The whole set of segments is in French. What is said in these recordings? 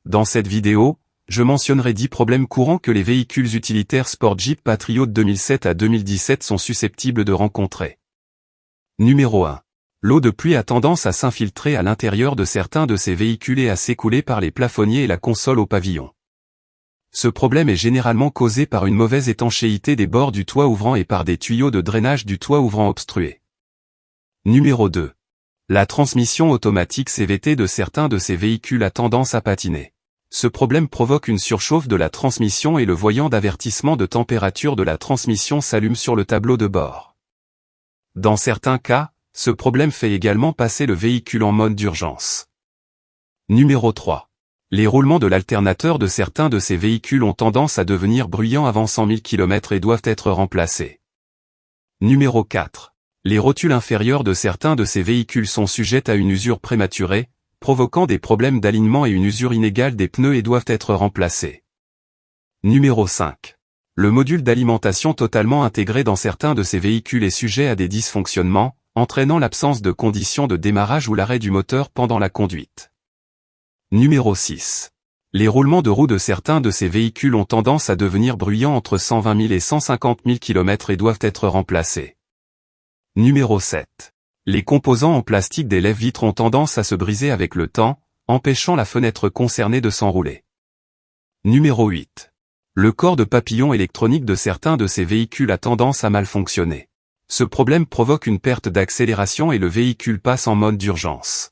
Dans cette vidéo, je mentionnerai 10 problèmes courants que les véhicules utilitaires Sport Jeep Patriot 2007 à 2017 sont susceptibles de rencontrer. Numéro 1. L'eau de pluie a tendance à s'infiltrer à l'intérieur de certains de ces véhicules et à s'écouler par les plafonniers et la console au pavillon. Ce problème est généralement causé par une mauvaise étanchéité des bords du toit ouvrant et par des tuyaux de drainage du toit ouvrant obstrués. Numéro 2. La transmission automatique CVT de certains de ces véhicules a tendance à patiner. Ce problème provoque une surchauffe de la transmission et le voyant d'avertissement de température de la transmission s'allume sur le tableau de bord. Dans certains cas, ce problème fait également passer le véhicule en mode d'urgence. Numéro 3. Les roulements de l'alternateur de certains de ces véhicules ont tendance à devenir bruyants avant 100 000 km et doivent être remplacés. Numéro 4. Les rotules inférieures de certains de ces véhicules sont sujettes à une usure prématurée, provoquant des problèmes d'alignement et une usure inégale des pneus et doivent être remplacés. Numéro 5. Le module d'alimentation totalement intégré dans certains de ces véhicules est sujet à des dysfonctionnements, entraînant l'absence de conditions de démarrage ou l'arrêt du moteur pendant la conduite. Numéro 6. Les roulements de roues de certains de ces véhicules ont tendance à devenir bruyants entre 120 000 et 150 000 km et doivent être remplacés. Numéro 7. Les composants en plastique des lève-vitres ont tendance à se briser avec le temps, empêchant la fenêtre concernée de s'enrouler. Numéro 8. Le corps de papillon électronique de certains de ces véhicules a tendance à mal fonctionner. Ce problème provoque une perte d'accélération et le véhicule passe en mode d'urgence.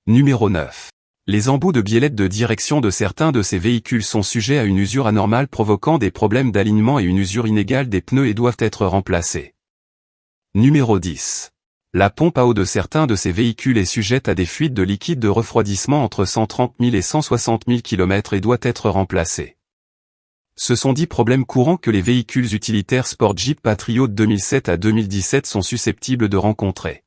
Numéro 9. Les embouts de biellettes de direction de certains de ces véhicules sont sujets à une usure anormale provoquant des problèmes d'alignement et une usure inégale des pneus et doivent être remplacés. Numéro 10. La pompe à eau de certains de ces véhicules est sujette à des fuites de liquide de refroidissement entre 130 000 et 160 000 km et doit être remplacée. Ce sont 10 problèmes courants que les véhicules utilitaires Sport Jeep Patriot 2007 à 2017 sont susceptibles de rencontrer.